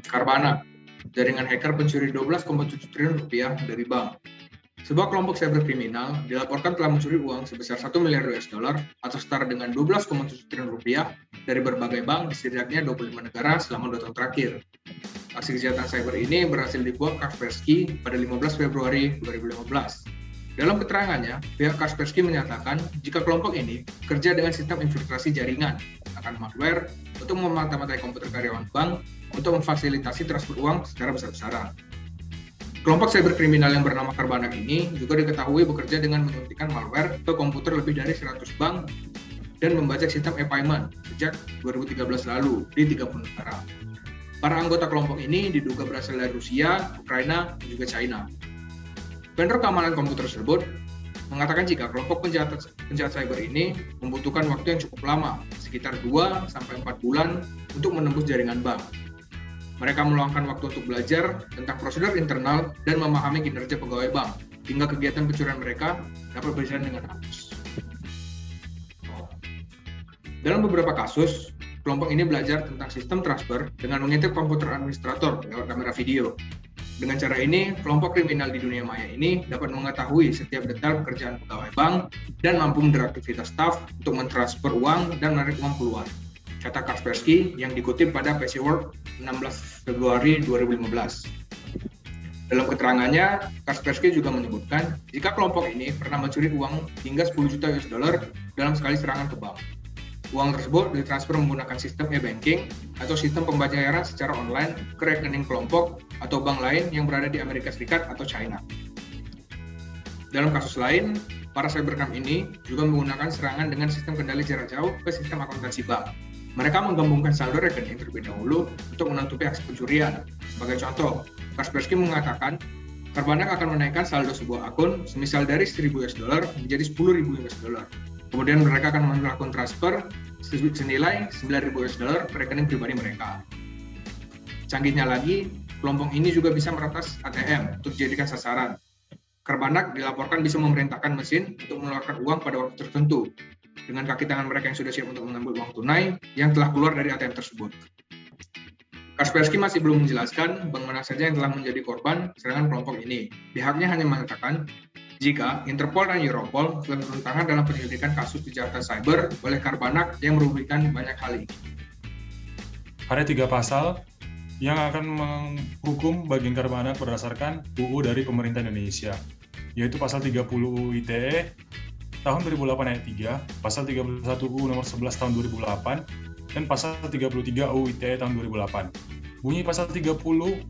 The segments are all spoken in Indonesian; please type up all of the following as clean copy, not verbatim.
Karbana, jaringan hacker pencuri 12,7 triliun rupiah dari bank. Sebuah kelompok cyberkriminal dilaporkan telah mencuri uang sebesar 1 miliar US dollar atau setara dengan 12,7 triliun rupiah dari berbagai bank di setidaknya 25 negara selama 2 tahun terakhir. Aksi kejahatan cyber ini berhasil dibuat Kaspersky pada 15 Februari 2015. Dalam keterangannya, pihak Kaspersky menyatakan jika kelompok ini kerja dengan sistem infiltrasi jaringan, akan malware untuk memata-matai komputer karyawan bank untuk memfasilitasi transfer uang secara besar-besaran. Kelompok cyberkriminal yang bernama Karbana ini juga diketahui bekerja dengan menyuntikkan malware ke komputer lebih dari 100 bank dan membajak sistem e-payment sejak 2013 lalu di 30 negara. Para anggota kelompok ini diduga berasal dari Rusia, Ukraina, dan juga China. Vendor keamanan komputer tersebut mengatakan jika kelompok penjahat cyber ini membutuhkan waktu yang cukup lama, sekitar 2-4 bulan untuk menembus jaringan bank. Mereka meluangkan waktu untuk belajar tentang prosedur internal dan memahami kinerja pegawai bank, hingga kegiatan pencurian mereka dapat berjalan dengan halus. Dalam beberapa kasus, kelompok ini belajar tentang sistem transfer dengan mengintip komputer administrator lewat kamera video. Dengan cara ini, kelompok kriminal di dunia maya ini dapat mengetahui setiap detail pekerjaan pegawai bank dan mampu beraktivitas staf untuk mentransfer uang dan menarik uang keluar. Kata Kaspersky yang dikutip pada PC World 16 Februari 2015. Dalam keterangannya, Kaspersky juga menyebutkan jika kelompok ini pernah mencuri uang hingga 10 juta US dollar dalam sekali serangan ke bank. Uang tersebut ditransfer menggunakan sistem e-banking atau sistem pembayaran secara online ke rekening kelompok atau bank lain yang berada di Amerika Serikat atau China. Dalam kasus lain, para cybercrime ini juga menggunakan serangan dengan sistem kendali jarak jauh ke sistem akuntansi bank. Mereka menggabungkan saldo rekening terlebih dahulu untuk menutupi aksi pencurian. Sebagai contoh, Kaspersky mengatakan Karbana akan menaikkan saldo sebuah akun semisal dari 1.000 US dollar menjadi 10.000 US dollar. Kemudian mereka akan melakukan transfer senilai 9.000 US dollar ke rekening pribadi mereka. Canggihnya lagi, kelompok ini juga bisa meretas ATM untuk dijadikan sasaran. Karbana dilaporkan bisa memerintahkan mesin untuk mengeluarkan uang pada waktu tertentu dengan kaki tangan mereka yang sudah siap untuk mengambil uang tunai yang telah keluar dari ATM tersebut. Kaspersky masih belum menjelaskan bank mana saja yang telah menjadi korban serangan kelompok ini. Pihaknya hanya mengatakan jika Interpol dan Europol telah turun tangan dalam penyelidikan kasus kejahatan cyber oleh Karbana yang merugikan banyak hal ini. Ada 3 pasal yang akan menghukum bagian Karbana berdasarkan UU dari pemerintah Indonesia, yaitu pasal 30 UU ITE tahun 2008 ayat 3, pasal 31 UU nomor 11 tahun 2008, dan pasal 33 UU ITE tahun 2008. Bunyi pasal 30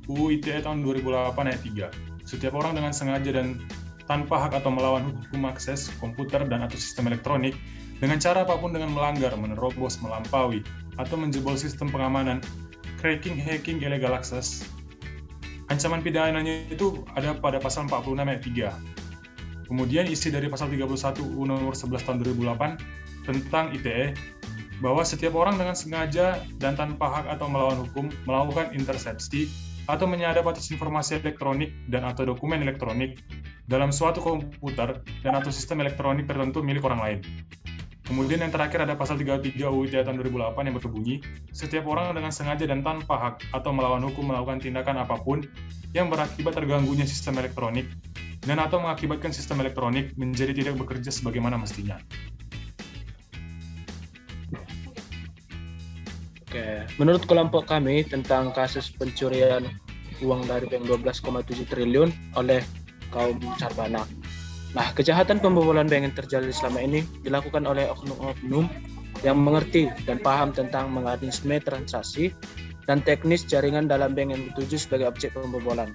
UU ITE tahun 2008 ayat 3. Setiap orang dengan sengaja dan tanpa hak atau melawan hukum akses komputer dan atau sistem elektronik dengan cara apapun dengan melanggar, menerobos, melampaui, atau menjebol sistem pengamanan, cracking, hacking, illegal access. Ancaman pidananya itu ada pada pasal 46 ayat 3. Kemudian isi dari pasal 31 UU nomor 11 tahun 2008 tentang ITE bahwa setiap orang dengan sengaja dan tanpa hak atau melawan hukum melakukan intersepsi atau menyadap atas informasi elektronik dan atau dokumen elektronik dalam suatu komputer dan atau sistem elektronik tertentu milik orang lain. Kemudian yang terakhir ada pasal 33 UU ITE tahun 2008 yang berbunyi, setiap orang dengan sengaja dan tanpa hak atau melawan hukum melakukan tindakan apapun yang berakibat terganggunya sistem elektronik dan atau mengakibatkan sistem elektronik menjadi tidak bekerja sebagaimana mestinya. Oke, menurut kelompok kami tentang kasus pencurian uang dari bank 12,7 triliun oleh kaum Karbana. Nah, kejahatan pembobolan bank yang terjadi selama ini dilakukan oleh oknum-oknum yang mengerti dan paham tentang mekanisme transaksi dan teknis jaringan dalam bank yang dituju sebagai objek pembobolan.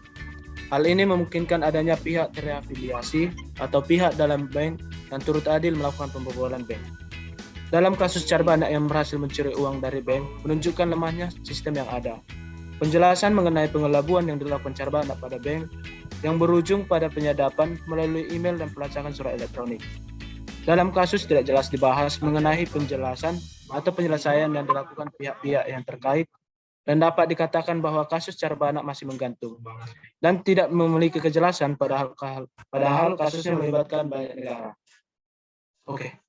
Hal ini memungkinkan adanya pihak terafiliasi atau pihak dalam bank yang turut adil melakukan pembobolan bank. Dalam kasus Karbana yang berhasil mencuri uang dari bank menunjukkan lemahnya sistem yang ada. Penjelasan mengenai pengelabuan yang dilakukan Karbana pada bank yang berujung pada penyadapan melalui email dan pelacakan surat elektronik. Dalam kasus tidak jelas dibahas mengenai penjelasan atau penyelesaian yang dilakukan pihak-pihak yang terkait dan dapat dikatakan bahwa kasus Karbana masih menggantung dan tidak memiliki kejelasan padahal kasusnya melibatkan banyak negara. Oke.